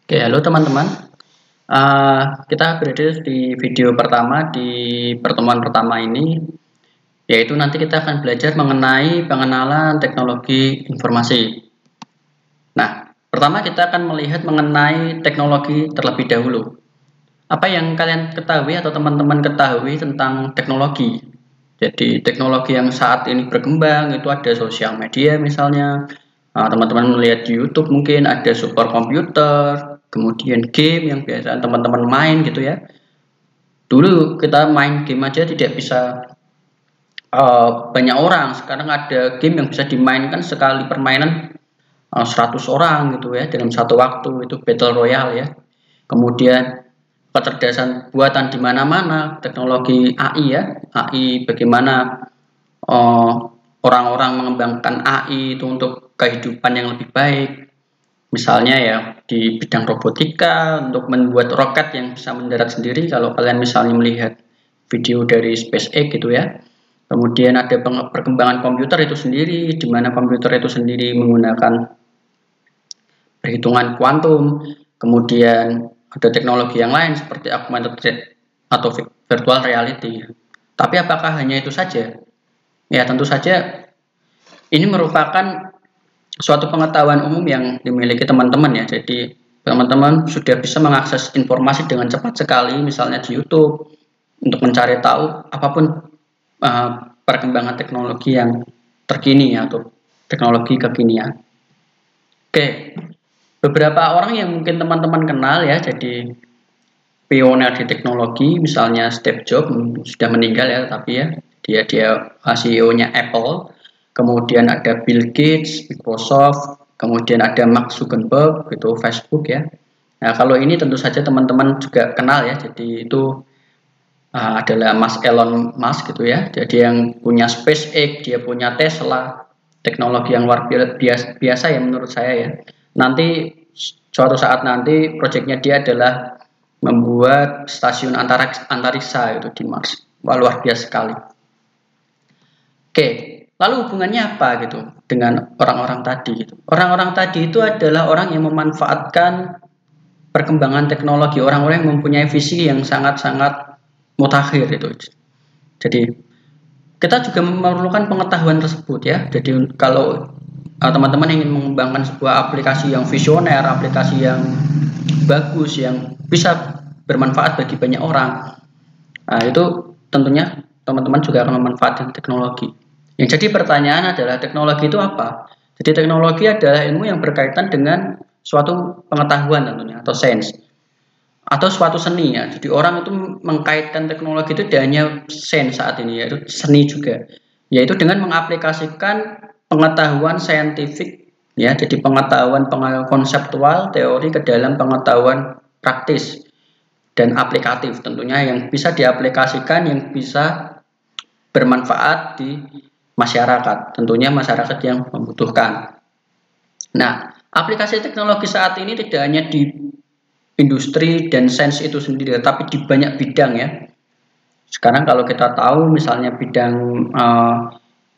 Oke, halo teman-teman. Kita berada di video pertama di pertemuan pertama ini, yaitu nanti kita akan belajar mengenai pengenalan teknologi informasi. Nah, pertama kita akan melihat mengenai teknologi terlebih dahulu. Apa yang kalian ketahui atau teman-teman ketahui tentang teknologi? Jadi teknologi yang saat ini berkembang itu ada sosial media misalnya. Teman-teman melihat di YouTube mungkin ada superkomputer, kemudian game yang biasa teman-teman main gitu ya. Dulu kita main game aja tidak bisa banyak orang. Sekarang ada game yang bisa dimainkan sekali permainan 100 orang gitu ya dalam satu waktu, itu battle royale ya. Kemudian kecerdasan buatan di mana-mana, teknologi AI ya, AI bagaimana orang-orang mengembangkan AI itu untuk kehidupan yang lebih baik. Misalnya ya di bidang robotika untuk membuat roket yang bisa mendarat sendiri, kalau kalian misalnya melihat video dari SpaceX gitu ya. Kemudian ada perkembangan komputer itu sendiri, di mana komputer itu sendiri menggunakan perhitungan kuantum. Kemudian ada teknologi yang lain seperti augmented atau virtual reality. Tapi apakah hanya itu saja? Ya tentu saja ini merupakan suatu pengetahuan umum yang dimiliki teman-teman ya. Jadi teman-teman sudah bisa mengakses informasi dengan cepat sekali, misalnya di YouTube, untuk mencari tahu apapun perkembangan teknologi yang terkini atau teknologi kekinian. Oke, beberapa orang yang mungkin teman-teman kenal ya, jadi pioner di teknologi, misalnya Steve Jobs sudah meninggal ya, tapi ya dia CEO-nya Apple. Kemudian ada Bill Gates, Microsoft, kemudian ada Mark Zuckerberg, itu Facebook ya. Nah, kalau ini tentu saja teman-teman juga kenal ya, jadi itu adalah Mas Elon Musk gitu ya. Jadi yang punya SpaceX, dia punya Tesla, teknologi yang luar biasa ya menurut saya ya. Nanti suatu saat nanti proyeknya dia adalah membuat stasiun antariksa itu di Mars. Wah, luar biasa sekali. Oke, lalu hubungannya apa gitu dengan orang-orang tadi gitu. Orang-orang tadi itu adalah orang yang memanfaatkan perkembangan teknologi, orang-orang yang mempunyai visi yang sangat-sangat mutakhir itu. Jadi kita juga memerlukan pengetahuan tersebut ya. Jadi kalau teman-teman ingin mengembangkan sebuah aplikasi yang visioner, aplikasi yang bagus, yang bisa bermanfaat bagi banyak orang, nah itu tentunya teman-teman juga akan memanfaatkan teknologi. Yang jadi pertanyaan adalah teknologi itu apa? Jadi teknologi adalah ilmu yang berkaitan dengan suatu pengetahuan tentunya atau sains atau suatu seni ya. Jadi orang itu mengkaitkan teknologi itu tidak hanya sains saat ini, yaitu seni juga, yaitu dengan mengaplikasikan pengetahuan saintifik ya, jadi pengetahuan konseptual teori ke dalam pengetahuan praktis dan aplikatif tentunya yang bisa diaplikasikan, yang bisa bermanfaat di masyarakat, tentunya masyarakat yang membutuhkan. Nah, aplikasi teknologi saat ini tidak hanya di industri dan sains itu sendiri, tapi di banyak bidang ya. Sekarang kalau kita tahu misalnya bidang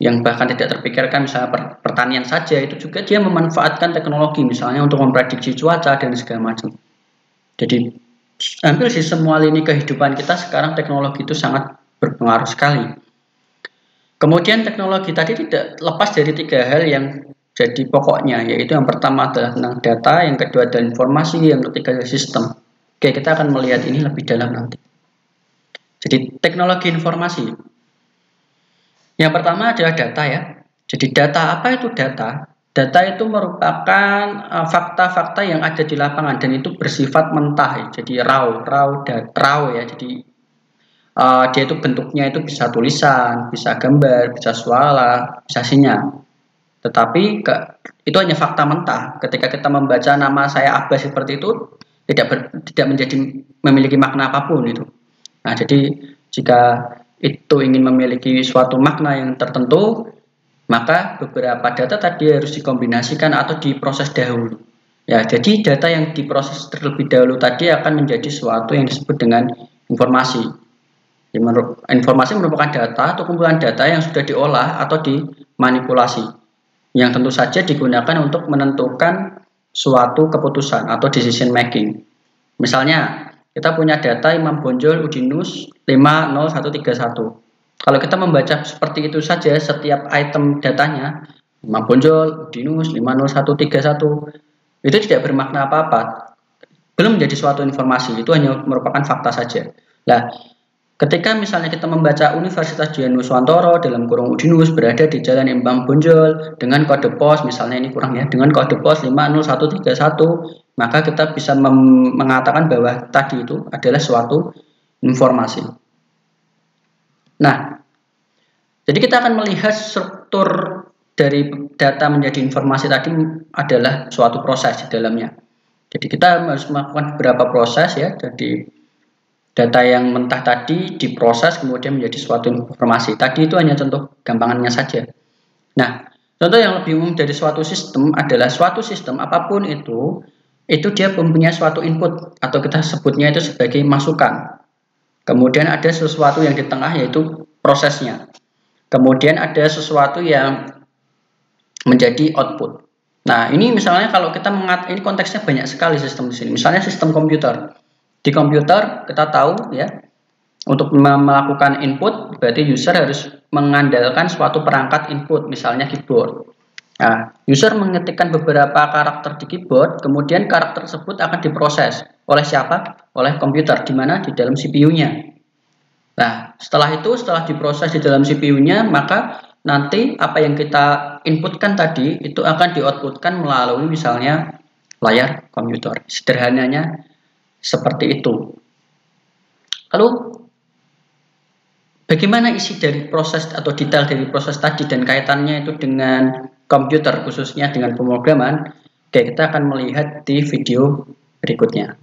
yang bahkan tidak terpikirkan, misalnya pertanian saja, itu juga dia memanfaatkan teknologi misalnya untuk memprediksi cuaca dan segala macam. Jadi hampir di semua lini kehidupan kita sekarang teknologi itu sangat berpengaruh sekali. Kemudian teknologi tadi tidak lepas dari tiga hal yang jadi pokoknya, yaitu yang pertama adalah tentang data, yang kedua adalah informasi, yang ketiga adalah sistem. Oke, kita akan melihat ini lebih dalam nanti. Jadi teknologi informasi. Yang pertama adalah data ya. Jadi data, apa itu data? Data itu merupakan fakta-fakta yang ada di lapangan dan itu bersifat mentah, ya. Jadi raw ya. Jadi dia itu bentuknya itu bisa tulisan, bisa gambar, bisa suara, bisa sinyal. Tetapi itu hanya fakta mentah. Ketika kita membaca nama saya Abbas seperti itu, tidak memiliki makna apapun itu. Nah, jadi jika itu ingin memiliki suatu makna yang tertentu, maka beberapa data tadi harus dikombinasikan atau diproses dahulu. Ya, jadi data yang diproses terlebih dahulu tadi akan menjadi suatu yang disebut dengan informasi. Informasi merupakan data atau kumpulan data yang sudah diolah atau dimanipulasi, yang tentu saja digunakan untuk menentukan suatu keputusan atau decision making. Misalnya, kita punya data Imam Bonjol Udinus 50131. Kalau kita membaca seperti itu saja setiap item datanya, Imam Bonjol Udinus 50131, itu tidak bermakna apa-apa. Belum menjadi suatu informasi, itu hanya merupakan fakta saja. Nah, ketika misalnya kita membaca Universitas Dianuswantoro dalam kurung Udinus berada di Jalan Imam Bonjol dengan kode pos, misalnya ini kurang ya, dengan kode pos 50131, maka kita bisa mengatakan bahwa tadi itu adalah suatu informasi. Nah, jadi kita akan melihat struktur dari data menjadi informasi tadi adalah suatu proses di dalamnya. Jadi kita harus melakukan beberapa proses ya. Jadi data yang mentah tadi diproses kemudian menjadi suatu informasi. Tadi itu hanya contoh gampangannya saja. Nah, contoh yang lebih umum dari suatu sistem adalah suatu sistem apapun itu dia mempunyai suatu input atau kita sebutnya itu sebagai masukan. Kemudian ada sesuatu yang di tengah yaitu prosesnya. Kemudian ada sesuatu yang menjadi output. Nah, ini misalnya kalau kita ini konteksnya banyak sekali sistem di sini. Misalnya sistem komputer. Di komputer kita tahu ya, untuk melakukan input berarti user harus mengandalkan suatu perangkat input, misalnya keyboard. Nah, user mengetikkan beberapa karakter di keyboard, kemudian karakter tersebut akan diproses oleh siapa? Oleh komputer, di mana? Di dalam CPU-nya. Nah, setelah diproses di dalam CPU-nya, maka nanti apa yang kita inputkan tadi itu akan di-outputkan melalui misalnya layar komputer. Sederhananya seperti itu. Lalu bagaimana isi dari proses atau detail dari proses tadi dan kaitannya itu dengan komputer, khususnya dengan pemrograman? Oke, kita akan melihat di video berikutnya.